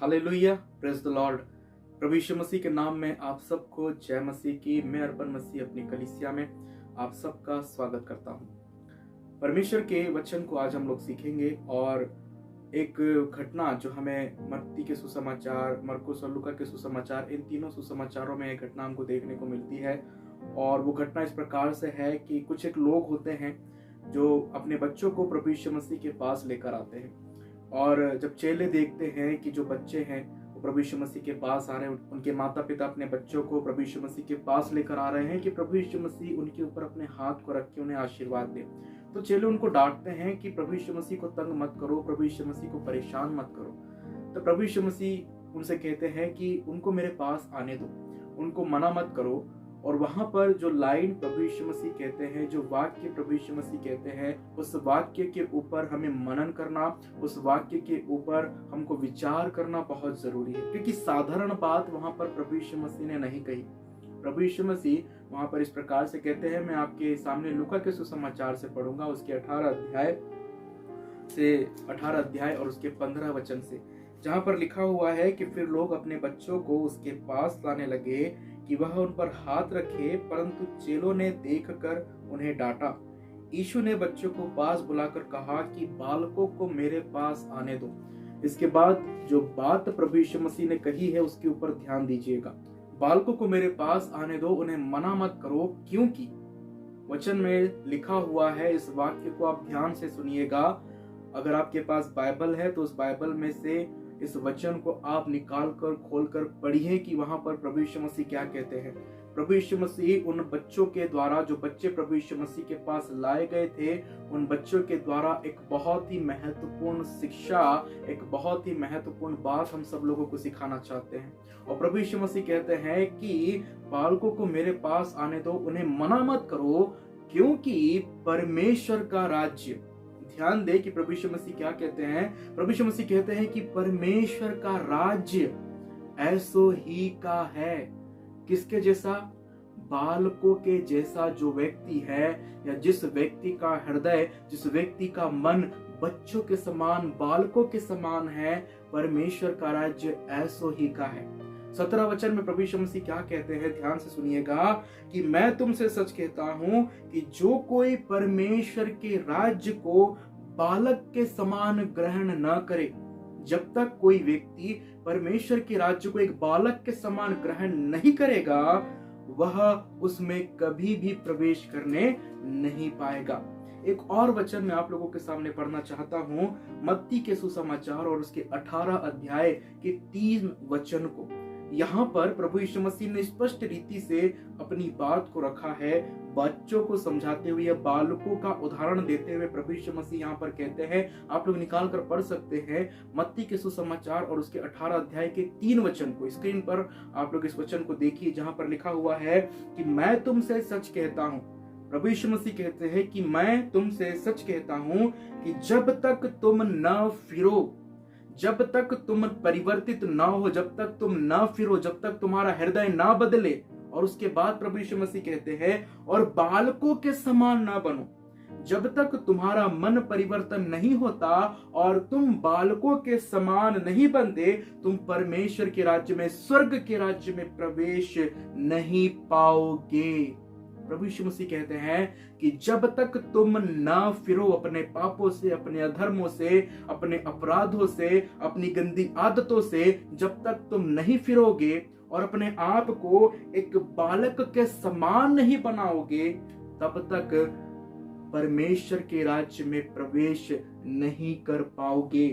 Hallelujah, praise the lord. प्रभु यीशु मसीह के नाम में आप सबको जय मसीह की। मैं अर्पण मसीह अपनी कलीसिया में आप सबका स्वागत करता हूँ। परमेश्वर के वचन को आज हम लोग सीखेंगे और एक घटना जो हमें मत्ती के सुसमाचार, मरकुस और लूका के सुसमाचार, इन तीनों सुसमाचारों में एक घटना हमको देखने को मिलती है। और वो घटना इस प्रकार से है कि कुछ एक लोग होते हैं जो अपने बच्चों को प्रभु यीशु मसीह के पास लेकर आते हैं। और जब चेले देखते हैं कि जो बच्चे हैं वो प्रभु यीशु मसीह के पास आ रहे हैं, उनके माता पिता अपने बच्चों को प्रभु यीशु मसीह के पास लेकर आ रहे हैं कि प्रभु यीशु मसीह उनके ऊपर अपने हाथ को रख के उन्हें आशीर्वाद दे, तो चेले उनको डांटते हैं कि प्रभु यीशु मसीह को तंग मत करो, प्रभु यीशु मसीह को परेशान मत करो। तो प्रभु यीशु मसीह उनसे कहते हैं कि उनको मेरे पास आने दो, उनको मना मत करो। और वहां पर जो लाइन प्रभु यीशु मसीह कहते हैं, जो वाक्य प्रभु यीशु मसीह कहते हैं, उस वाक्य के ऊपर हमें मनन करना, उस वाक्य के ऊपर हमको विचार करना बहुत जरूरी है। क्योंकि साधारण बात वहां पर प्रभु यीशु मसीह ने नहीं कही। प्रभु यीशु मसीह वहां पर इस प्रकार से कहते हैं, मैं आपके सामने लूका के सुसमाचार से पढ़ूंगा, उसके 18 अध्याय और उसके 15 वचन से, जहां पर लिखा हुआ है कि फिर लोग अपने बच्चों को उसके पास लाने लगे कि वह उन पर हाथ रखे, परंतु चेलों ने देखकर उन्हें डांटा। यीशु ने बच्चों को पास बुलाकर कहा कि बालकों को मेरे पास आने दो। इसके बाद जो बात प्रभु यीशु मसीह ने कही है उसके ऊपर ध्यान दीजिएगा। बालकों को मेरे पास आने दो, उन्हें मना मत करो, क्योंकि वचन में लिखा हुआ है। इस वाक्य को आप ध्यान से सुनिएगा। अगर आपके पास बाइबल है तो उस बाइबल में से इस वचन को आप निकाल कर खोल कर पढ़िए कि वहां पर प्रभु यीशु मसीह क्या कहते हैं। प्रभु यीशु मसीह उन बच्चों के द्वारा, जो बच्चे प्रभु यीशु मसीह के पास लाए गए थे, उन बच्चों के द्वारा एक बहुत ही महत्वपूर्ण शिक्षा, एक बहुत ही महत्वपूर्ण बात हम सब लोगों को सिखाना चाहते हैं। और प्रभु यीशु मसीह कहते हैं कि बालकों को मेरे पास आने दो, उन्हें मना मत करो, क्योंकि परमेश्वर का राज्य, ध्यान दे कि प्रभु यीशु मसीह क्या कहते हैं। प्रभु यीशु मसीह कहते हैं कि परमेश्वर का राज्य ऐसो ही का है। किसके जैसा? बालकों के जैसा। जो व्यक्ति है या जिस व्यक्ति का हृदय, जिस व्यक्ति का मन बच्चों के समान, बालकों के समान है, परमेश्वर का राज्य ऐसो ही का है। 17 वचन में प्रभु यीशु मसीह क्या कहते हैं, ध्यान से सुनिएगा कि मैं तुमसे सच कहता हूं कि जो कोई परमेश्वर के राज्य को बालक के समान ग्रहण न करे, जब तक कोई व्यक्ति परमेश्वर के राज्य को एक बालक के समान ग्रहण नहीं करेगा, वह उसमें कभी भी प्रवेश करने नहीं पाएगा। एक और वचन मैं आप लोगों के सामने पढ़ना चाहता हूं, मत्ती के सुसमाचार और उसके 18 अध्याय के 3 वचन को। यहाँ पर प्रभु यीशु मसीह ने स्पष्ट रीति से अपनी बात को रखा है, बच्चों को समझाते हुए, बालकों का उदाहरण देते हुए प्रभु यीशु मसीह यहाँ पर कहते हैं। आप लोग निकाल कर पढ़ सकते हैं मत्ती के सुसमाचार और उसके 18 अध्याय के 3 वचन को। स्क्रीन पर आप लोग इस वचन को देखिए, जहां पर लिखा हुआ है कि मैं तुमसे सच कहता हूं। प्रभु यीशु मसीह कहते हैं कि मैं तुमसे सच कहता हूं कि जब तक तुम न फिरो, जब तक तुम परिवर्तित ना हो, जब तक तुम ना फिरो, जब तक तुम्हारा हृदय ना बदले, और उसके बाद प्रभु यीशु मसीह कहते हैं और बालकों के समान ना बनो, जब तक तुम्हारा मन परिवर्तन नहीं होता और तुम बालकों के समान नहीं बनते, तुम परमेश्वर के राज्य में, स्वर्ग के राज्य में प्रवेश नहीं पाओगे। प्रभु यीशु मसीह कहते हैं कि जब तक तुम ना फिरो अपने पापों से, अपने अधर्मों से, अपने अपराधों से, अपनी गंदी आदतों से, जब तक तुम नहीं फिरोगे और अपने आप को एक बालक के समान नहीं बनाओगे, तब तक परमेश्वर के राज्य में प्रवेश नहीं कर पाओगे।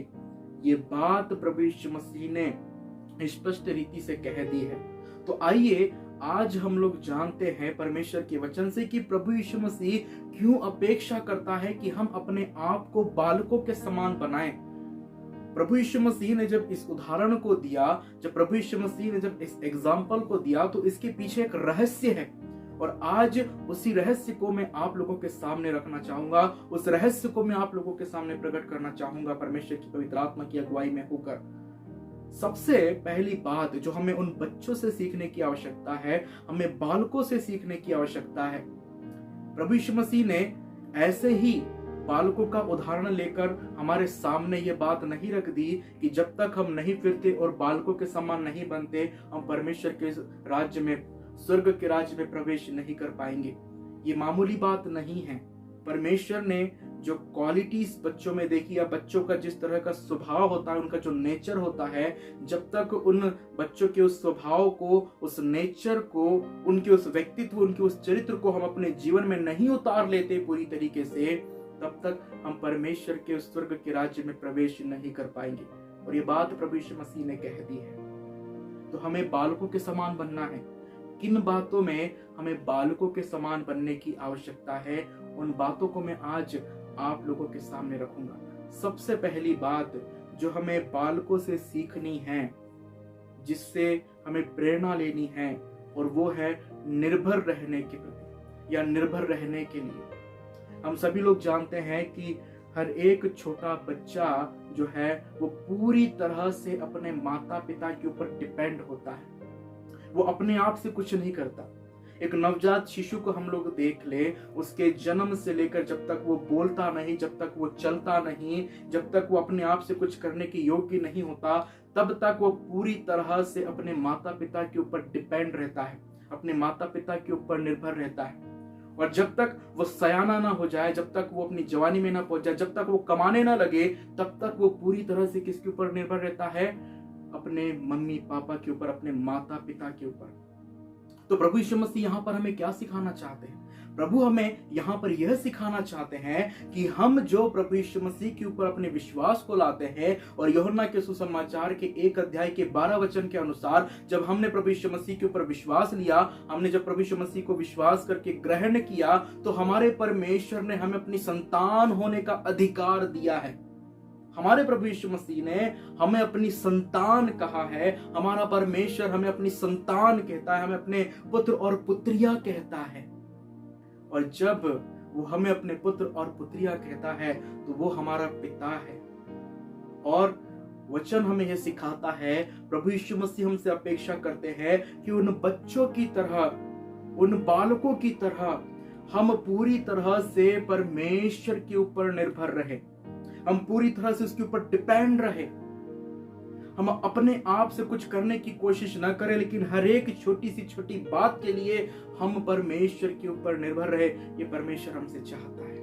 ये बात प्रभु यीशु मसीह ने स्पष्ट रीति से कह दी है। तो आइए आज हम लोग जानते हैं परमेश्वर के वचन से कि प्रभु यीशु मसीह क्यों अपेक्षा करता है कि हम अपने आप को बालकों के समान बनाएं। प्रभु यीशु मसीह ने जब इस उदाहरण को दिया, जब प्रभु यीशु मसीह ने जब इस एग्जाम्पल को दिया, तो इसके पीछे एक रहस्य है। और आज उसी रहस्य को मैं आप लोगों के सामने रखना चाहूंगा, उस रहस्य को मैं आप लोगों के सामने प्रकट करना चाहूंगा परमेश्वर की पवित्र आत्मा की अगुवाई में होकर। सबसे पहली बात जो हमें उन बच्चों से सीखने की आवश्यकता है, हमें बालकों से सीखने की आवश्यकता है। प्रभु यीशु मसीह ने ऐसे ही बालकों का उदाहरण लेकर हमारे सामने ये बात नहीं रख दी कि जब तक हम नहीं फिरते और बालकों के समान नहीं बनते, हम परमेश्वर के राज्य में, स्वर्ग के राज्य में प्रवेश नहीं कर पाएंगे। ये मामूली बात नहीं है। परमेश्वर ने जो क्वालिटीज बच्चों में देखी, या बच्चों का जिस तरह का स्वभाव होता है, उनका जो नेचर होता है, जब तक उन बच्चों के उस स्वभाव को, उस नेचर को, उनके उस व्यक्तित्व, उनके उस चरित्र को हम अपने जीवन में नहीं उतार लेते पूरी तरीके से, तब तक हम परमेश्वर के उस स्वर्ग के राज्य में प्रवेश नहीं कर पाएंगे। और ये बात प्रभु यीशु मसीह ने कह दी है। तो हमें बालकों के समान बनना है। किन बातों में हमें बालकों के समान बनने की आवश्यकता है, उन बातों को मैं आज आप लोगों के सामने रखूंगा। सबसे पहली बात जो हमें बालकों से सीखनी है, जिससे हमें प्रेरणा लेनी है, और वो है निर्भर रहने के प्रति, या निर्भर रहने के लिए। हम सभी लोग जानते हैं कि हर एक छोटा बच्चा जो है वो पूरी तरह से अपने माता पिता के ऊपर डिपेंड होता है। वो अपने आप से कुछ नहीं करता। एक नवजात शिशु को हम लोग देख ले, उसके जन्म से लेकर जब तक वो बोलता नहीं, जब तक वो चलता नहीं, जब तक वो अपने आप से कुछ करने के योग्य नहीं होता, तब तक वो पूरी तरह से अपने माता पिता के ऊपर डिपेंड रहता है, अपने माता पिता के ऊपर निर्भर रहता है। और जब तक वो सयाना ना हो जाए, जब तक वो अपनी जवानी में ना पहुंच जाए, जब तक वो कमाने ना लगे, तब तक वो पूरी तरह से किसके ऊपर निर्भर रहता है? अपने मम्मी पापा के ऊपर, अपने माता पिता के ऊपर। तो प्रभु यीशु मसीह यहाँ पर हमें क्या सिखाना चाहते हैं? प्रभु हमें यहाँ पर यह सिखाना चाहते हैं कि हम जो प्रभु यीशु मसीह के ऊपर अपने विश्वास को लाते हैं, और यूहन्ना के सुसमाचार के 1 अध्याय के 12 वचन के अनुसार, जब हमने प्रभु यीशु मसीह के ऊपर विश्वास लिया, हमने जब प्रभु यीशु मसीह को विश्वास करके ग्रहण किया, तो हमारे परमेश्वर ने हमें अपनी संतान होने का अधिकार दिया है। हमारे प्रभु यीशु मसीह ने हमें अपनी संतान कहा है। हमारा परमेश्वर हमें अपनी संतान कहता है, हमें अपने पुत्र और पुत्रिया कहता है। और जब वो हमें अपने पुत्र और पुत्रिया कहता है, तो वो हमारा पिता है। और वचन हमें यह सिखाता है, प्रभु यीशु मसीह हमसे अपेक्षा करते हैं कि उन बच्चों की तरह, उन बालकों की तरह हम पूरी तरह से परमेश्वर के ऊपर निर्भर रहे, हम पूरी तरह से उसके ऊपर डिपेंड रहे। हम अपने आप से कुछ करने की कोशिश न करें, लेकिन हर एक छोटी सी छोटी बात के लिए हम परमेश्वर के ऊपर निर्भर रहे। ये परमेश्वर हमसे चाहता है।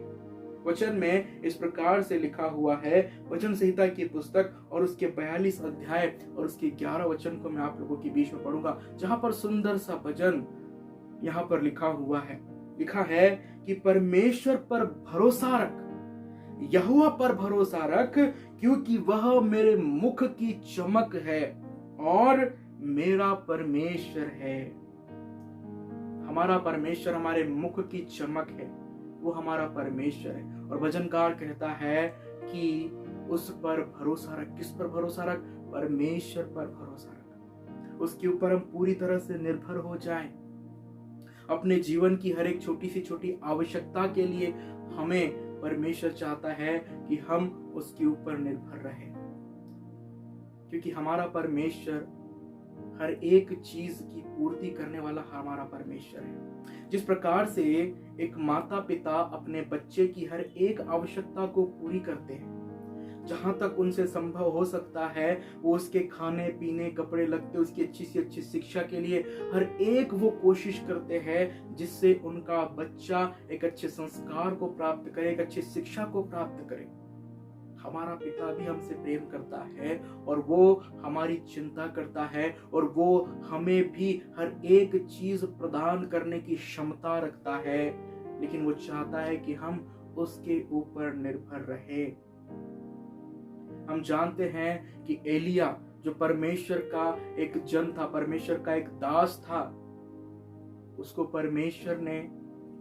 वचन में इस प्रकार से लिखा हुआ है, वचन संहिता की पुस्तक और उसके 42 अध्याय और उसके 11 वचन को मैं आप लोगों के बीच में पढ़ूंगा, जहां पर सुंदर सा वचन यहाँ पर लिखा हुआ है। लिखा है कि परमेश्वर पर भरोसा रख, यहोवा पर भरोसा रख, क्योंकि वह मेरे मुख की चमक है और मेरा परमेश्वर है। हमारा परमेश्वर हमारे मुख की चमक है, वो हमारा परमेश्वर है। और भजनकार कहता है कि उस पर भरोसा रख। किस पर भरोसा रख? परमेश्वर पर भरोसा रख। उसके ऊपर हम पूरी तरह से निर्भर हो जाएं। अपने जीवन की हर एक छोटी सी छोटी आवश्यकता के लिए हमें परमेश्वर चाहता है कि हम उसके ऊपर निर्भर रहें, क्योंकि हमारा परमेश्वर हर एक चीज की पूर्ति करने वाला हमारा परमेश्वर है। जिस प्रकार से एक माता पिता अपने बच्चे की हर एक आवश्यकता को पूरी करते हैं, जहां तक उनसे संभव हो सकता है, वो उसके खाने पीने, कपड़े लगते, उसकी अच्छी से अच्छी शिक्षा के लिए हर एक वो कोशिश करते हैं, जिससे उनका बच्चा एक अच्छे संस्कार को प्राप्त करे, एक अच्छी शिक्षा को प्राप्त करे। हमारा पिता भी हमसे प्रेम करता है, और वो हमारी चिंता करता है, और वो हमें भी हर एक चीज प्रदान करने की क्षमता रखता है, लेकिन वो चाहता है कि हम उसके ऊपर निर्भर रहें। हम जानते हैं कि एलिया जो परमेश्वर का एक जन था, परमेश्वर का एक दास था, उसको परमेश्वर ने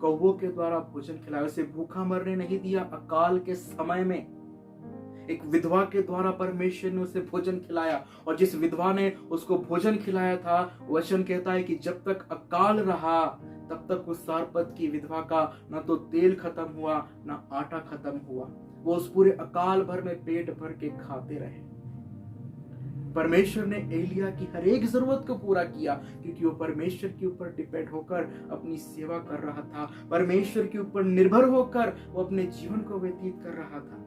कौवों के द्वारा भोजन खिलाया, उसे भूखा मरने नहीं दिया। अकाल के समय में एक विधवा के द्वारा परमेश्वर ने उसे भोजन खिलाया, और जिस विधवा ने उसको भोजन खिलाया था, वचन कहता है कि जब तक अकाल रहा, तब तक उस सारपत की विधवा का न तो तेल खत्म हुआ, न आटा खत्म हुआ। वो उस पूरे अकाल भर में पेट भर के खाते रहे। परमेश्वर ने एलिया की हर एक जरूरत को पूरा किया, क्योंकि वो परमेश्वर के ऊपर डिपेंड होकर अपनी सेवा कर रहा था, परमेश्वर के ऊपर निर्भर होकर वो अपने जीवन को व्यतीत कर रहा था।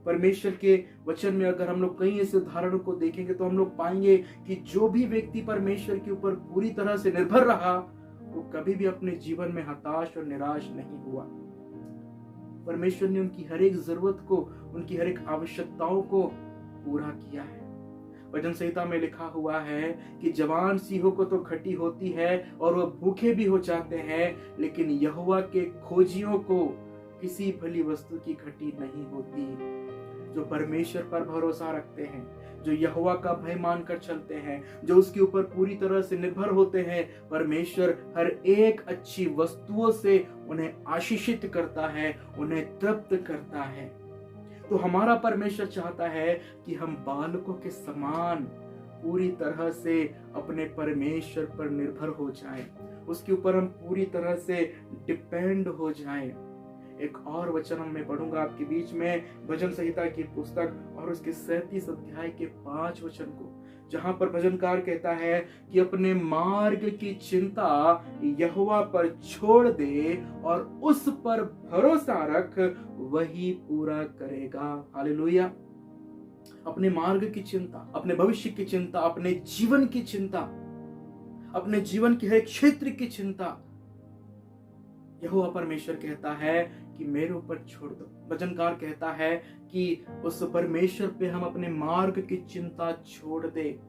परमेश्वर के वचन में अगर हम लोग कई ऐसे उदाहरणों को देखेंगे तो हम लोग पाएंगे कि जो भी व्यक्ति परमेश्वर के ऊपर पूरी तरह से निर्भर रहा, वो कभी भी अपने जीवन में हताश और निराश नहीं हुआ। परमेश्वर ने उनकी हर एक जरूरत को, उनकी हर एक आवश्यकताओं को पूरा किया है। वचन संहिता में लिखा हुआ है कि जवान सिंहों को तो घटी होती है और वह भूखे भी हो जाते हैं, लेकिन यहोवा के खोजियों को किसी भली वस्तु की घटी नहीं होती। जो परमेश्वर पर भरोसा रखते हैं, जो यहोवा का भय मानकर चलते हैं, जो उसके ऊपर पूरी तरह से निर्भर होते हैं, परमेश्वर हर एक अच्छी वस्तुओं से उन्हें आशीषित करता है, उन्हें तृप्त करता है। तो हमारा परमेश्वर चाहता है कि हम बालकों के समान पूरी तरह से अपने परमेश्वर पर निर्भर हो जाएं, उसके ऊपर हम पूरी तरह से डिपेंड हो जाएं। एक और वचन मैं पढ़ूंगा आपके बीच में, भजन संहिता की पुस्तक और उसके 37 अध्याय के 5 वचन को, जहां पर भजनकार कहता है कि अपने मार्ग की चिंता यहोवा पर छोड़ दे और उस पर भरोसा रख, वही पूरा करेगा। हालेलुया। अपने मार्ग की चिंता, अपने भविष्य की चिंता, अपने जीवन की चिंता, अपने जीवन के हर एक क्षेत्र की चिंता यहोवा परमेश्वर कहता है कि मेरे ऊपर छोड़ दो। भजनकार कहता है कि उस परमेश्वर पे हम अपने मार्ग की चिंता छोड़ दे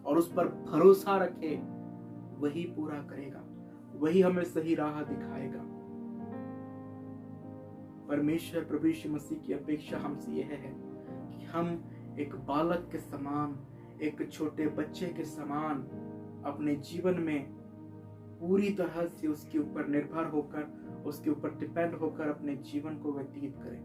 और उस पर भरोसा रखे, वही पूरा करेगा, वही हमें सही राह दिखाएगा। परमेश्वर प्रभु यीशु मसीह की अपेक्षा हमसे यह है कि हम एक बालक के समान, एक छोटे बच्चे के समान अपने जीवन में पूरी तरह से उसके ऊपर निर्भर होकर, उसके ऊपर डिपेंड होकर अपने जीवन को व्यतीत करें,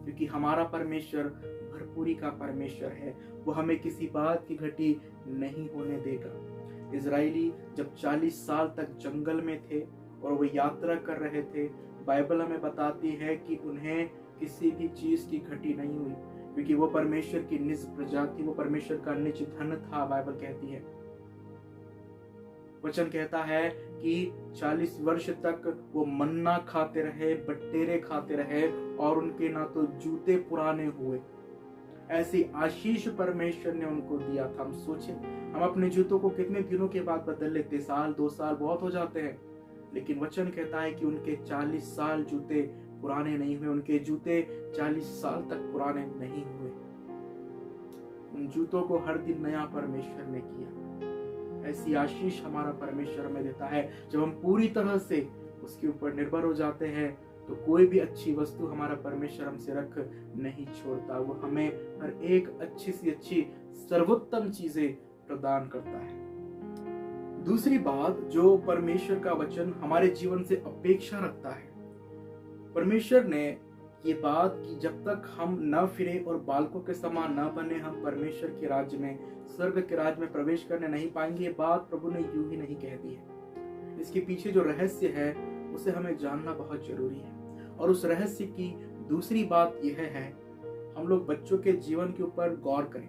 क्योंकि हमारा परमेश्वर भरपूरी का परमेश्वर है। वो हमें किसी बात की घटी नहीं होने देगा। इजरायली जब 40 साल तक जंगल में थे और वो यात्रा कर रहे थे, बाइबल हमें बताती है कि उन्हें किसी भी चीज की घटी नहीं हुई, क्योंकि वो परमेश्वर की निज प्रजा थी, वो परमेश्वर का निज धन था। बाइबल कहती है, वचन कहता है कि 40 वर्ष तक वो मन्ना खाते रहे, बटेरे खाते रहे और उनके ना तो जूते पुराने हुए। ऐसी आशीष परमेश्वर ने उनको दिया था। हम सोचें, हम अपने जूतों को कितने दिनों के बाद बदल लेते, साल 2 साल बहुत हो जाते हैं, लेकिन वचन कहता है कि उनके 40 साल जूते पुराने नहीं हुए, उनके जूते 40 साल तक पुराने नहीं हुए। उन जूतों को हर दिन नया परमेश्वर ने किया। ऐसी आशीष हमारा परमेश्वर हमें देता है। जब हम पूरी तरह से उसके ऊपर निर्भर हो जाते हैं तो कोई भी अच्छी वस्तु हमारा परमेश्वर हमसे रख नहीं छोड़ता। वो हमें हर एक अच्छी सी अच्छी सर्वोत्तम चीजें प्रदान करता है। दूसरी बात जो परमेश्वर का वचन हमारे जीवन से अपेक्षा रखता है, परमेश्वर ने ये बात कि जब तक हम न फिरे और बालकों के समान न बने, हम परमेश्वर के राज्य में, स्वर्ग के राज्य में प्रवेश करने नहीं पाएंगे। ये बात प्रभु ने यूं ही नहीं कह दी है। इसके पीछे जो रहस्य है उसे हमें जानना बहुत जरूरी है। और उस रहस्य की दूसरी बात यह है, हम लोग बच्चों के जीवन के ऊपर गौर करें,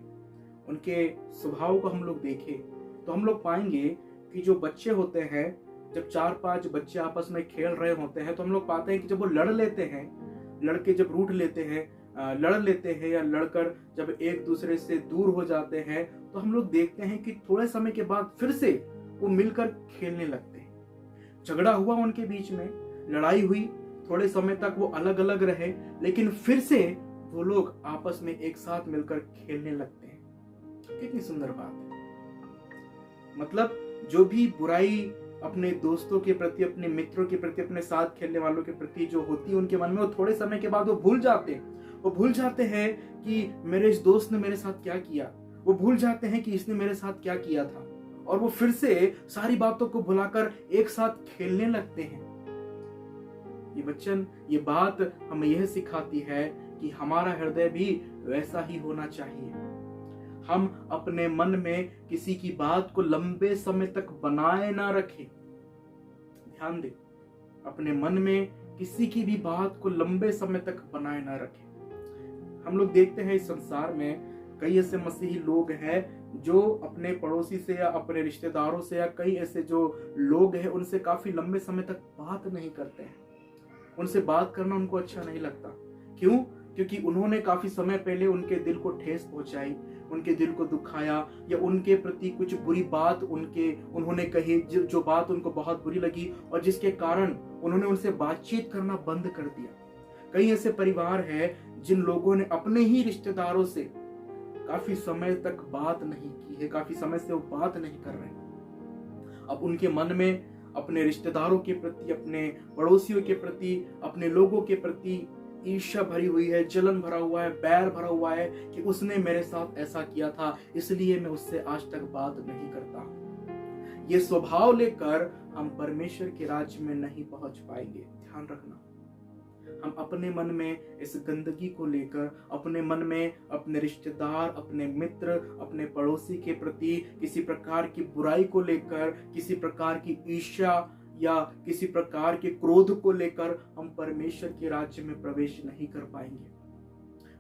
उनके स्वभाव को हम लोग देखें, तो हम लोग पाएंगे कि जो बच्चे होते हैं, जब 4-5 बच्चे आपस में खेल रहे होते हैं, तो हम लोग पाते हैं कि जब वो लड़ लेते हैं, लड़के जब रूठ लेते हैं, लड़ लेते हैं या लड़कर जब एक दूसरे से दूर हो जाते हैं, तो हम लोग देखते हैं कि थोड़े समय के बाद फिर से वो मिलकर खेलने लगते हैं। झगड़ा हुआ उनके बीच में, लड़ाई हुई, थोड़े समय तक वो अलग अलग रहे, लेकिन फिर से वो लोग आपस में एक साथ मिलकर खेलने लगते हैं। कितनी सुंदर बात है। मतलब जो भी बुराई अपने दोस्तों के प्रति, अपने मित्रों के प्रति, अपने साथ खेलने वालों के प्रति जो होती है उनके मन में, वो थोड़े समय के बाद वो भूल जाते हैं। वो भूल जाते हैं कि मेरे इस दोस्त ने मेरे साथ क्या किया, वो भूल जाते हैं कि इसने मेरे साथ क्या किया था, और वो फिर से सारी बातों को भुलाकर एक साथ खेलने लगते हैं। ये वचन, ये बात हमें यह सिखाती है कि हमारा हृदय भी वैसा ही होना चाहिए। हम अपने मन में किसी की बात को लंबे समय तक बनाए ना रखें। ध्यान दें, अपने मन में किसी की भी बात को लंबे समय तक बनाए ना रखें। हम लोग देखते हैं इस संसार में कई ऐसे मसीही लोग हैं जो अपने पड़ोसी से या अपने रिश्तेदारों से या कई ऐसे जो लोग हैं उनसे काफी लंबे समय तक बात नहीं करते हैं। उनसे बात करना उनको अच्छा नहीं लगता। क्यों? क्योंकि उन्होंने काफी समय पहले उनके दिल को ठेस पहुंचाई, उनके दिल को दुखाया, या उनके प्रति कुछ बुरी बात उन्होंने कही जो बात उनको बहुत बुरी लगी और जिसके कारण उन्होंने उनसे बातचीत करना बंद कर दिया। कई ऐसे परिवार हैं जिन लोगों ने अपने ही रिश्तेदारों से काफी समय तक बात नहीं की है, काफी समय से वो बात नहीं कर रहे हैं। अब उनके मन में अपने रिश्तेदारों के प्रति, अपने पड़ोसियों के प्रति, अपने लोगों के प्रति ईर्ष्या भरी हुई है, जलन भरा हुआ है, बैर भरा हुआ है कि उसने मेरे साथ ऐसा किया था, इसलिए मैं उससे आज तक बात नहीं करता। ये स्वभाव लेकर हम परमेश्वर के राज्य में नहीं पहुंच पाएंगे। ध्यान रखना, हम अपने मन में इस गंदगी को लेकर, अपने मन में अपने रिश्तेदार, अपने मित्र, अपने पड़ोसी के प्रति किसी प्रकार की बुराई को लेकर, किसी प्रकार की ईर्ष्या या किसी प्रकार के क्रोध को लेकर हम परमेश्वर के राज्य में प्रवेश नहीं कर पाएंगे।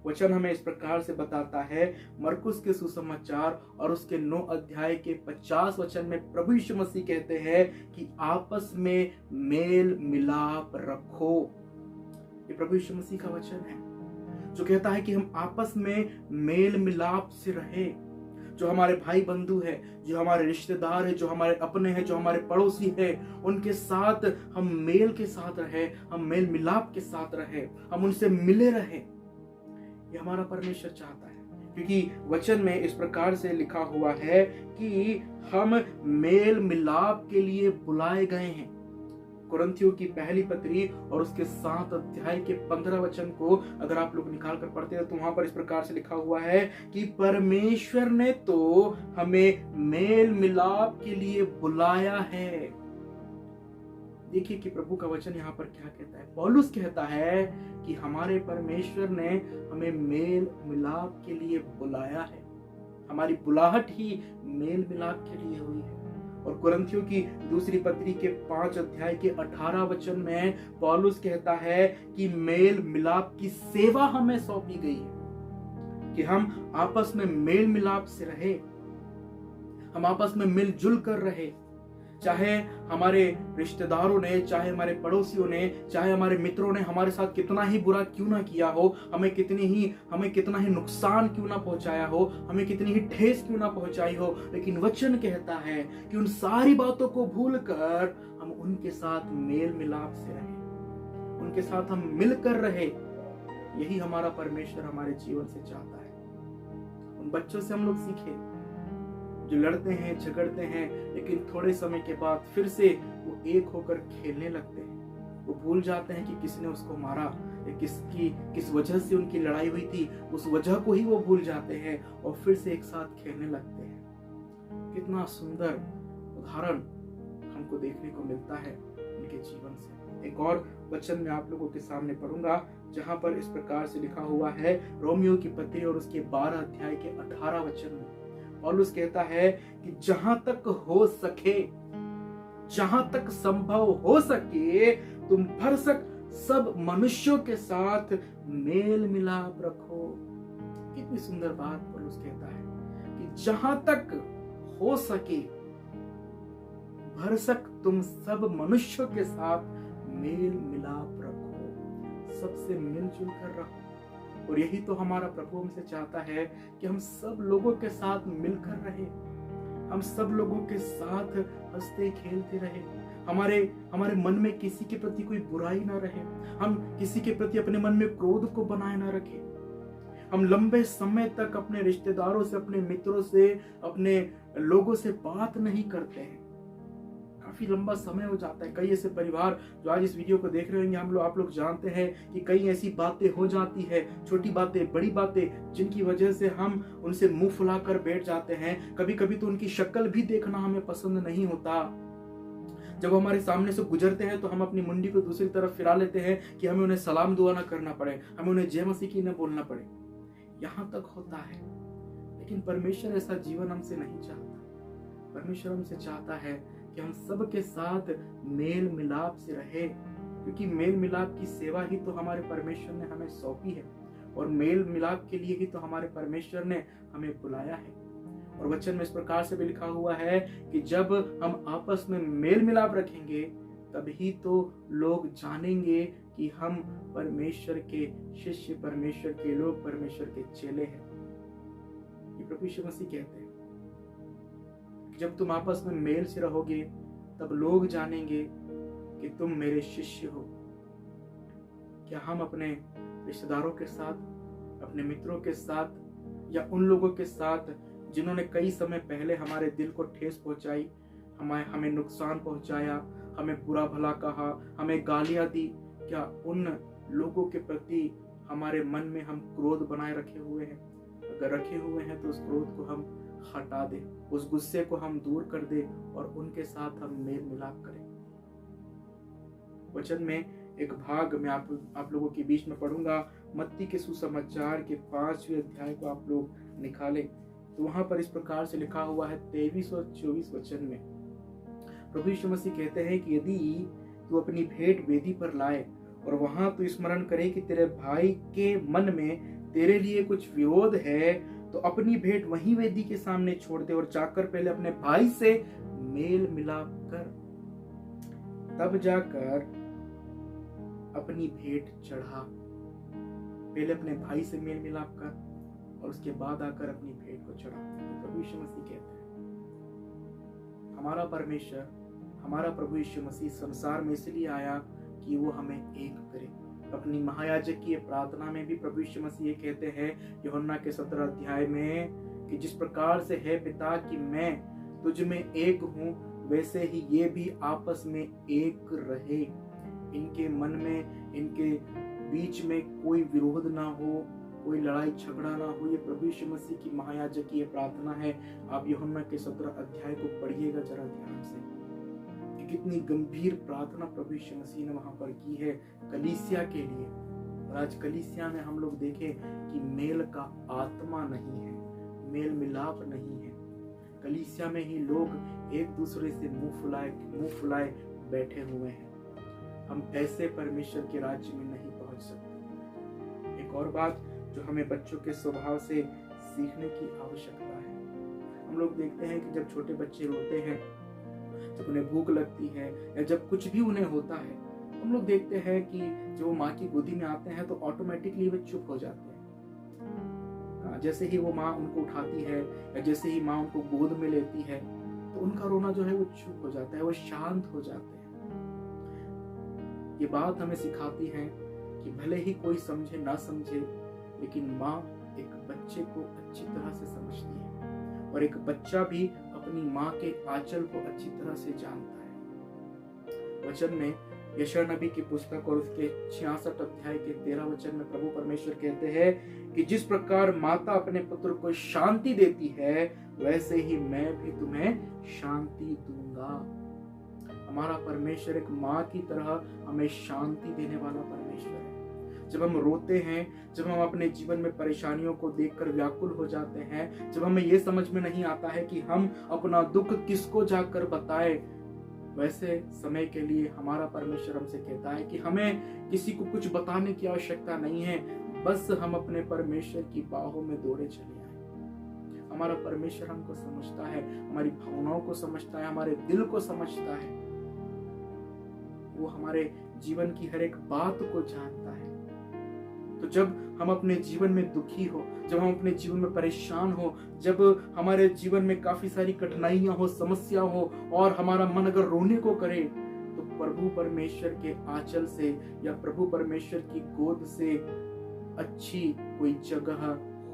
वचन हमें इस प्रकार से बताता है, मरकुस के सुसमाचार और उसके 9 अध्याय के 50 वचन में प्रभु यीशु मसीह कहते हैं कि आपस में मेल मिलाप रखो। ये प्रभु यीशु मसीह का वचन है जो कहता है कि हम आपस में मेल मिलाप से रहे। जो हमारे भाई बंधु है, जो हमारे रिश्तेदार है, जो हमारे अपने हैं, जो हमारे पड़ोसी है, उनके साथ हम मेल के साथ रहे, हम मेल मिलाप के साथ रहे, हम उनसे मिले रहे। ये हमारा परमेश्वर चाहता है, क्योंकि वचन में इस प्रकार से लिखा हुआ है कि हम मेल मिलाप के लिए बुलाए गए हैं। कुरिन्थियों की पहली पत्री और उसके 7 अध्याय के 15 वचन को अगर आप लोग निकाल कर पढ़ते हैं तो वहां पर इस प्रकार से लिखा हुआ है कि परमेश्वर ने तो हमें मेल मिलाप के लिए बुलाया है। देखिए कि प्रभु का वचन यहाँ पर क्या कहता है। पौलुस कहता है कि हमारे परमेश्वर ने हमें मेल मिलाप के लिए बुलाया है। हमारी बुलाहट ही मेल मिलाप के लिए हुई है। और कुरिन्थियों की दूसरी पत्री के 5 अध्याय के 18 वचन में पौलुस कहता है कि मेल मिलाप की सेवा हमें सौंपी गई है कि हम आपस में मेल मिलाप से रहे, हम आपस में मिलजुल कर रहे। चाहे हमारे रिश्तेदारों ने, चाहे हमारे पड़ोसियों ने, चाहे हमारे मित्रों ने हमारे साथ कितना ही बुरा क्यों ना किया हो, हमें कितना ही नुकसान क्यों ना पहुंचाया हो, हमें कितनी ही ठेस क्यों ना पहुंचाई हो, लेकिन वचन कहता है कि उन सारी बातों को भूलकर हम उनके साथ मेल मिलाप से रहे, उनके साथ हम मिलकर रहे। यही हमारा परमेश्वर हमारे जीवन से चाहता है। उन बच्चों से हम लोग सीखे जो लड़ते हैं, झगड़ते हैं, लेकिन थोड़े समय के बाद फिर से वो एक होकर खेलने लगते हैं। वो भूल जाते हैं कि किसने उसको मारा या किस वजह से उनकी लड़ाई हुई थी, उस वजह को ही वो भूल जाते हैं और फिर से एक साथ खेलने लगते हैं। कितना सुंदर उदाहरण हमको देखने को मिलता है उनके जीवन से। एक और वचन मैं आप लोगों के सामने पढ़ूंगा जहां पर इस प्रकार से लिखा हुआ है, रोमियो की पत्री और उसके 12 अध्याय के 18 वचन में पौलुस कहता है कि जहां तक हो सके, जहां तक संभव हो सके, तुम भरसक सब मनुष्यों के साथ मेल मिलाप रखो। कितनी सुंदर बात पौलुस कहता है कि जहां तक हो सके, भरसक तुम सब मनुष्यों के साथ मेल मिलाप रखो, सबसे मिलजुल कर रखो। और यही तो हमारा प्रभु हमसे चाहता है कि हम सब लोगों के साथ मिलकर रहे, हम सब लोगों के साथ हंसते खेलते रहे, हमारे मन में किसी के प्रति कोई बुराई ना रहे, हम किसी के प्रति अपने मन में क्रोध को बनाए ना रखें। हम लंबे समय तक अपने रिश्तेदारों से, अपने मित्रों से, अपने लोगों से बात नहीं करते हैं। काफी लंबा समय हो जाता है। कई ऐसे परिवार जो आज इस वीडियो को देख रहे होंगे, आप लोग जानते हैं कि कई ऐसी बातें हो जाती है, छोटी बातें, बड़ी बातें, जिनकी वजह से हम उनसे मुंह फुलाकर बैठ जाते हैं। कभी कभी तो उनकी शक्ल भी देखना हमें पसंद नहीं होता। जब हमारे सामने से गुजरते हैं तो हम अपनी मुंडी को दूसरी तरफ फिरा लेते हैं कि हमें उन्हें सलाम दुआ ना करना पड़े, हमें उन्हें जय मसीह की न बोलना पड़े। यहां तक होता है, लेकिन परमेश्वर ऐसा जीवन हमसे नहीं चाहता। परमेश्वर हमसे चाहता है कि हम सबके साथ मेल मिलाप से रहे, क्योंकि मेल मिलाप की सेवा ही तो हमारे परमेश्वर ने हमें सौंपी है। और मेल मिलाप के लिए ही तो हमारे परमेश्वर ने हमें बुलाया है। और वचन में इस प्रकार से भी लिखा हुआ है कि जब हम आपस में मेल मिलाप रखेंगे तभी तो लोग जानेंगे कि हम परमेश्वर के शिष्य, परमेश्वर के लोग, परमेश्वर के चेले हैं। ये प्रभु यीशु मसीह कहते हैं कि जब तुम आपस में मेल से रहोगे तब लोग जानेंगे कि तुम मेरे शिष्य हो। क्या हम अपने रिश्तेदारों के साथ, अपने मित्रों के साथ या उन लोगों के साथ जिन्होंने कई समय पहले हमारे दिल को ठेस पहुंचाई, हमें नुकसान पहुंचाया, हमें बुरा भला कहा, हमें गालियां दी, क्या उन लोगों के प्रति हमारे मन में हम क्रोध बनाए रखे हुए हैं? अगर रखे हुए हैं तो उस क्रोध को हम हटा दें, उस गुस्से को हम दूर कर दें और उनके साथ हम मेल मिलाप करें। वचन में एक भाग मैं आप लोगों के बीच में पढ़ूंगा। मत्ती के सुसमाचार के 5वें अध्याय को आप लोग निकालें तो वहां पर इस प्रकार से लिखा हुआ है 23 और 24 वचन में प्रभु यीशु मसीह कहते हैं कि यदि तू अपनी भेंट वेदी पर लाए और वहां तू स्मरण करे कि तेरे भाई के मन में तेरे लिए कुछ विरोध है, तो अपनी भेंट वहीं वेदी के सामने छोड़ दे और जाकर पहले अपने भाई से मेल मिलाप कर, तब जाकर अपनी भेंट चढ़ा। पहले अपने भाई से मेल मिलाप कर और उसके बाद आकर अपनी भेंट को चढ़ा। प्रभु यीशु मसीह कहते हैं हमारा परमेश्वर, हमारा प्रभु यीशु मसीह संसार में इसलिए आया कि वो हमें एक करे। अपनी महायाजकीय प्रार्थना में भी प्रभु यीशु मसीह ये कहते हैं यूहन्ना के 17 अध्याय में कि जिस प्रकार से है पिता कि मैं तुझ में एक हूँ, वैसे ही ये भी आपस में एक रहे। इनके मन में, इनके बीच में कोई विरोध ना हो, कोई लड़ाई झगड़ा ना हो। ये प्रभु यीशु मसीह की महायाजकीय प्रार्थना है। आप यूहन्ना के 17 अध्याय को पढ़िएगा जरा ध्यान से कि कितनी गंभीर प्रार्थना प्रभु यीशु मसीह ने वहां पर की है कलीसिया के लिए। और आज कलीसिया में हम लोग देखें कि मेल का आत्मा नहीं है, मेल मिलाप नहीं है। कलीसिया में ही लोग एक दूसरे से मुंह फुलाए बैठे हुए हैं। हम ऐसे परमेश्वर के राज्य में नहीं पहुंच सकते। एक और बात जो हमें बच्चों के स्वभाव से सीखने की आवश्यकता है, हम लोग देखते हैं कि जब छोटे बच्चे रोते हैं, जब उन्हें भूख लगती है या जब कुछ भी उन्हें होता है, हम लोग देखते हैं कि जब वो माँ की गोदी में आते हैं तो ऑटोमेटिकली वे चुप हो जाते हैं। जैसे ही वो माँ उनको उठाती है या जैसे ही माँ उनको गोद में लेती है तो उनका रोना जो है वो चुप हो जाता है, वो शांत हो जाते हैं। ये बात हमें सिखाती है कि भले ही कोई समझे ना समझे, लेकिन माँ एक बच्चे को अच्छी तरह से समझती है और एक बच्चा भी अपनी माँ के आंचल को अच्छी तरह से जानता है। वचन में यशायाह नबी की पुस्तक और उसके 66 अध्याय के 13 वचन में प्रभु परमेश्वर कहते हैं कि जिस प्रकार माता अपने पुत्र को शांति देती है, वैसे ही मैं भी तुम्हें शांति दूंगा। हमारा परमेश्वर एक माँ की तरह हमें शांति देने वाला परमेश्वर है। जब हम रोते हैं, जब हम अपने जीवन में परेशानियों को देखकर व्याकुल हो जाते हैं, जब हमें ये समझ में नहीं आता है कि हम अपना दुख किसको जाकर बताएं, वैसे समय के लिए हमारा परमेश्वर हमसे कहता है कि हमें किसी को कुछ बताने की आवश्यकता नहीं है, बस हम अपने परमेश्वर की बाहों में दौड़े चले आए। हमारा परमेश्वर हमको समझता है, हमारी भावनाओं को समझता है, हमारे दिल को समझता है। वो हमारे जीवन की हर एक बात को जानता है। तो जब हम अपने जीवन में दुखी हो, जब हम अपने जीवन में परेशान हो, जब हमारे जीवन में काफी सारी कठिनाइयां हो, समस्या हो और हमारा मन अगर रोने को करे, तो प्रभु परमेश्वर के आंचल से या प्रभु परमेश्वर की गोद से अच्छी कोई जगह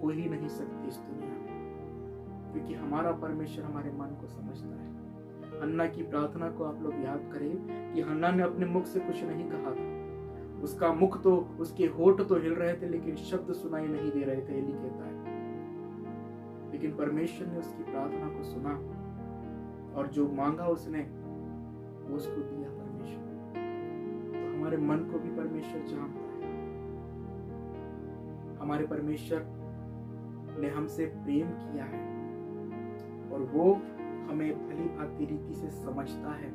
हो ही नहीं सकती इस दुनिया में, क्योंकि हमारा परमेश्वर हमारे मन को समझता है। हन्ना की प्रार्थना को आप लोग याद करें कि हन्ना ने अपने मुख से कुछ नहीं कहा था। उसका मुख तो, उसके होठ तो हिल रहे थे, लेकिन शब्द सुनाई नहीं दे रहे थे, एली कहता है। लेकिन परमेश्वर ने उसकी प्रार्थना को सुना और जो मांगा उसने वो उसको दिया परमेश्वर। तो हमारे मन को भी परमेश्वर जानता है। हमारे परमेश्वर ने हमसे प्रेम किया है और वो हमें भली भांति रीति से समझता है।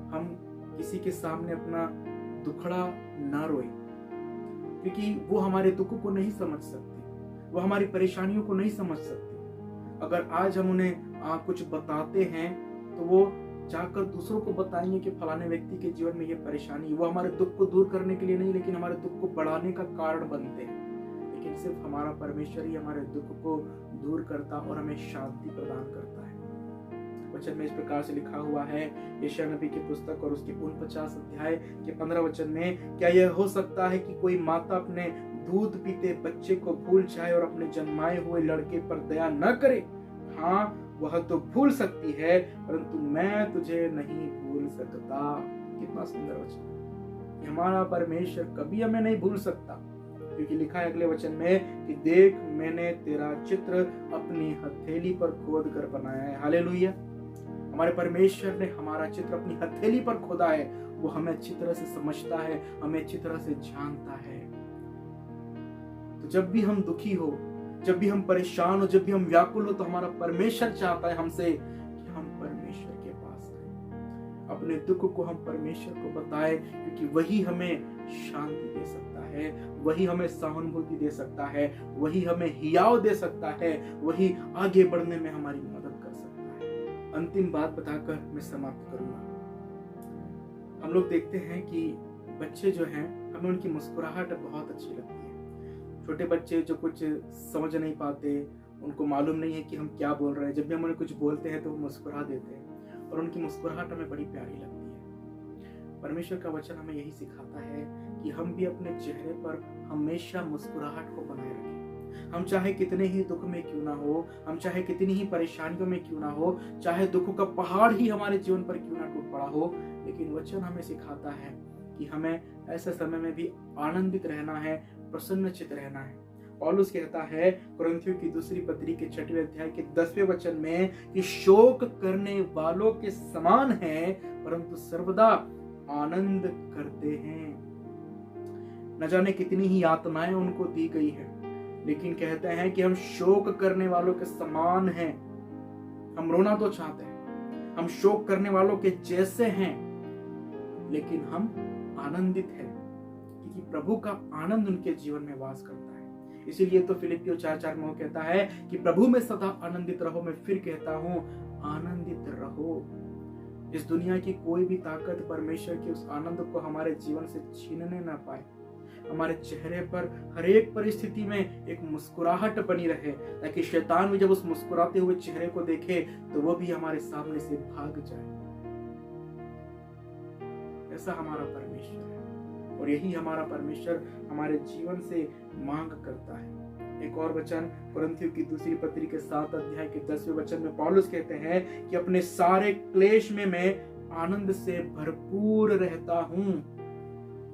हम किसी के सामने अपना दुखड़ा ना रोए, क्योंकि वो हमारे दुखों को नहीं समझ सकते, वो हमारी परेशानियों को नहीं समझ सकते। अगर आज हम उन्हें कुछ बताते हैं तो वो जाकर दूसरों को बताएंगे कि फलाने व्यक्ति के जीवन में ये परेशानी है। वो हमारे दुख को दूर करने के लिए नहीं, लेकिन हमारे दुख को बढ़ाने का कारण बनते हैं। लेकिन सिर्फ हमारा परमेश्वर ही हमारे दुख को दूर करता और हमें शांति प्रदान करता है। वचन में इस प्रकार से लिखा हुआ है, यशायाह नबी की पुस्तक और उसके 49 अध्याय के 15 वचन में, क्या यह हो सकता है कि कोई माता अपने दूध पीते बच्चे को भूल जाए और अपने जन्माए हुए लड़के पर दया न करे? हाँ, वह तो भूल सकती है, परंतु मैं तुझे नहीं भूल सकता। कितना सुंदर वचन। हमारा परमेश्वर कभी हमें नहीं भूल सकता, क्योंकि लिखा है अगले वचन में कि देख, मैंने तेरा चित्र अपनी हथेली पर खोद कर बनाया है। हालेलुया। हमारे परमेश्वर ने हमारा चित्र अपनी हथेली पर खोदा है। वो हमें अच्छी तरह से समझता है, हमें अच्छी तरह से जानता है। तो जब भी हम दुखी हो, जब भी हम परेशान हो, जब भी हम व्याकुल हो, तो हमारा परमेश्वर चाहता है हमसे कि हम परमेश्वर के पास आए, अपने दुख को हम परमेश्वर को बताएं, क्योंकि वही हमें शांति दे सकता है, वही हमें सहानुभूति दे सकता है, वही हमें हियाव दे सकता है, वही आगे बढ़ने में हमारी मदद कर सकता है। अंतिम बात बताकर मैं समाप्त करूंगा। हम लोग देखते हैं कि बच्चे जो हैं, हमें उनकी मुस्कुराहट बहुत अच्छी लगती है। छोटे बच्चे जो कुछ समझ नहीं पाते, उनको मालूम नहीं है कि हम क्या बोल रहे हैं, जब भी हम उन्हें कुछ बोलते हैं तो वो मुस्कुरा देते हैं और उनकी मुस्कुराहट हमें बड़ी प्यारी लगती है। परमेश्वर का वचन हमें यही सिखाता है कि हम भी अपने चेहरे पर हमेशा मुस्कुराहट को बनाए रखें। हम चाहे कितने ही दुख में क्यों ना हो, हम चाहे कितनी ही परेशानियों में क्यों ना हो, चाहे दुखों का पहाड़ ही हमारे जीवन पर क्यों ना टूट पड़ा हो, लेकिन वचन हमें सिखाता है कि हमें ऐसे समय में भी आनंदित रहना है, प्रसन्नचित रहना है। पौलुस कहता है कुरिन्थियों की दूसरी पत्री के 6वें अध्याय के 10वें वचन में कि शोक करने वालों के समान हैं, परंतु सर्वदा आनंद करते हैं। न जाने कितनी ही यातनाएं उनको दी गई है, लेकिन कहते हैं कि हम शोक करने वालों के समान हैं। हम रोना तो चाहते हैं, हम शोक करने वालों के जैसे हैं, लेकिन हम आनंदित हैं, क्योंकि प्रभु का आनंद उनके जीवन में वास करता है। इसीलिए तो फिलिपियों 4:4 में वो कहता है कि प्रभु में सदा आनंदित रहो। मैं फिर कहता हूं, आनंदित रहो। इस दुनिया की कोई भी ताकत परमेश्वर के उस आनंद को हमारे जीवन से छीनने ना पाए। हमारे चेहरे पर हर एक परिस्थिति में एक मुस्कुराहट बनी रहे, ताकि शैतान भी जब उस मुस्कुराते हुए चेहरे को देखे तो वो भी हमारे सामने से भाग जाए। ऐसा हमारा परमेश्वर है, और यही हमारा परमेश्वर हमारे जीवन से मांग करता है। एक और वचन कुरिन्थियों की दूसरी पत्री के 7 अध्याय के 10वें वचन में पौलुस कहते हैं कि अपने सारे क्लेश में मैं आनंद से भरपूर रहता हूं।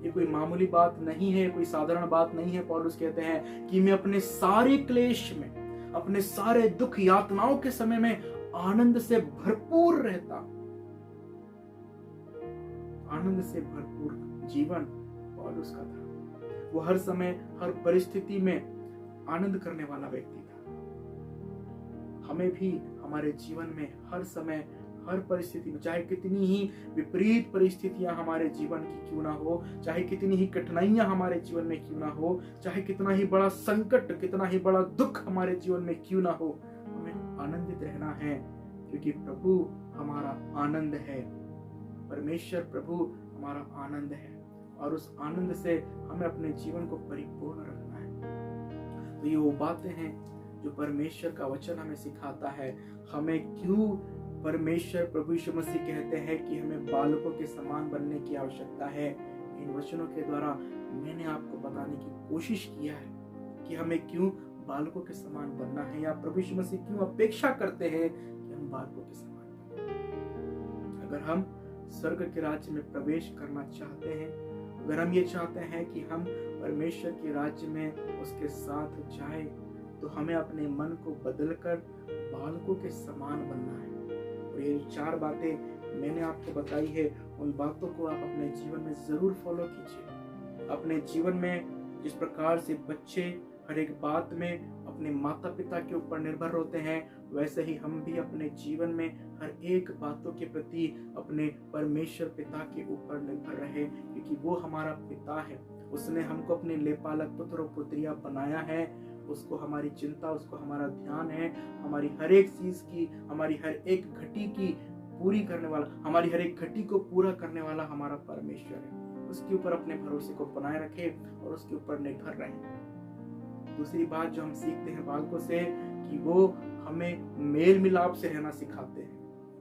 ये कोई मामूली बात नहीं है, कोई साधारण बात नहीं है। पौलुस कहते हैं कि मैं अपने सारे क्लेश में, अपने सारे दुख यातनाओं के समय में आनंद से भरपूर रहता हूं। आनंद से भरपूर जीवन पौलुस का था। वो हर समय, हर परिस्थिति में आनंद करने वाला व्यक्ति था। हमें भी हमारे जीवन में हर समय, हर परिस्थिति में, चाहे कितनी ही विपरीत परिस्थितियां हमारे जीवन की क्यों ना हो, चाहे कितनी ही कठिनाइयां हमारे जीवन में क्यों ना हो, चाहे कितना ही बड़ा संकट, कितना ही बड़ा दुख हमारे जीवन में क्यों ना हो, हमें आनंदित रहना है, क्योंकि प्रभु हमारा आनंद है। परमेश्वर प्रभु हमारा आनंद है, और उस आनंद से हमें अपने जीवन को परिपूर्ण रखना है। तो ये वो बातें हैं जो परमेश्वर का वचन हमें सिखाता है। हमें क्यों परमेश्वर प्रभु यीशु मसीह कहते हैं कि हमें बालकों के समान बनने की आवश्यकता है। इन वचनों के द्वारा मैंने आपको बताने की कोशिश किया है कि हमें क्यों बालकों के समान बनना है, या प्रभु यीशु मसीह क्यों अपेक्षा करते हैं कि हम बालकों के समान बनें। अगर हम स्वर्ग के राज्य में प्रवेश करना चाहते हैं, अगर हम ये चाहते हैं कि हम परमेश्वर के राज्य में उसके साथ जाएं, तो हमें अपने मन को बदलकर बालकों के समान बनना है। और ये 4 बातें मैंने आपको बताई है, उन बातों को आप अपने जीवन में जरूर फॉलो कीजिए। अपने जीवन में जिस प्रकार से बच्चे हर एक बात में अपने माता पिता के ऊपर निर्भर होते हैं, वैसे ही हम भी अपने जीवन में हर एक बातों के प्रति अपने परमेश्वर पिता के ऊपर निर्भर रहे, क्योंकि वो हमारा पिता है उसने हमको अपने लेपालक पुत्र और पुत्रियां बनाया है। उसको हमारी चिंता, उसको हमारा ध्यान है। हमारी हर एक चीज की, हमारी हर एक घटी की पूरी करने वाला, हमारी हर एक घटी को पूरा करने वाला हमारा परमेश्वर है। उसके ऊपर अपने भरोसे को बनाए रखें और उसके ऊपर निर्भर रहें। दूसरी बात जो हम सीखते हैं बालकों से, कि वो हमें मेल मिलाप से रहना सिखाते हैं।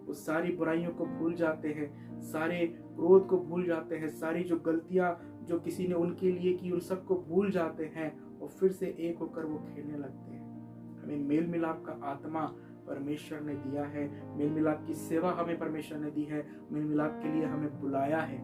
वो सारी बुराइयों को भूल जाते हैं, सारे क्रोध को भूल जाते हैं, सारी जो गलतियां जो किसी ने उनके लिए की उन सबको भूल जाते हैं और फिर से एक होकर वो खेलने लगते हैं। हमें मेल मिलाप का आत्मा परमेश्वर ने दिया है, मेल मिलाप की सेवा हमें परमेश्वर ने दी है, मेल मिलाप के लिए हमें बुलाया है।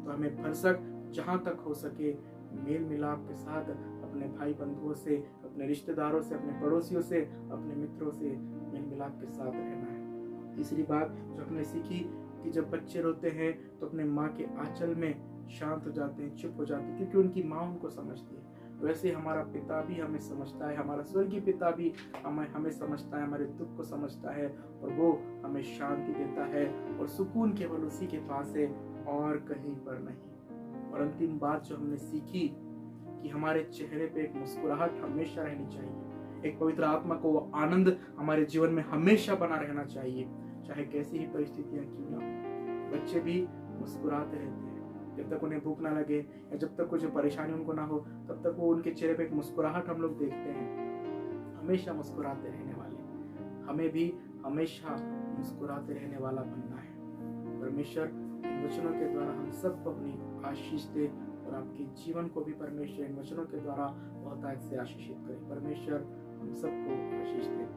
तो हमें भरसक जहां तक हो सके मेल मिलाप के साथ अपने भाई बंधुओं से, अपने रिश्तेदारों से, अपने पड़ोसियों से, अपने मित्रों से मेल मिलाप के साथ रहना है। तीसरी बात जो हमने सीखी कि जब बच्चे रोते हैं तो अपने माँ के आंचल में शांत हो जाते हैं, चुप हो जाते हैं, क्योंकि उनकी माँ उनको समझती है। वैसे हमारा पिता भी हमें समझता है, हमारा स्वर्गीय पिता भी हमें समझता है, हमारे दुख को समझता है और वो हमें शांति देता है और सुकून केवल उसी के पास है और कहीं पर नहीं। और अंतिम बात जो हमने सीखी कि हमारे चेहरे पे एक मुस्कुराहट हमेशा रहनी चाहिए। एक पवित्र आत्मा को वो आनंद हमारे जीवन में हमेशा बना रहना चाहिए, चाहे कैसी ही परिस्थितियां क्यों ना हो। बच्चे भी मुस्कुराते रहते हैं जब तक उन्हें भूख ना लगे या जब तक कुछ परेशानी उनको ना हो, तब तक वो उनके चेहरे पे एक मुस्कुराहट हम लोग देखते हैं। हमेशा मुस्कुराते रहने वाले, हमें भी हमेशा मुस्कुराते रहने वाला बनना है। परमेश्वर इन वचनों के द्वारा हम सबको अपनी आशीष दे और आपके जीवन को भी परमेश्वर इन वचनों के द्वारा बहुत से आशीषित करे। परमेश्वर हम सबको आशीष दे।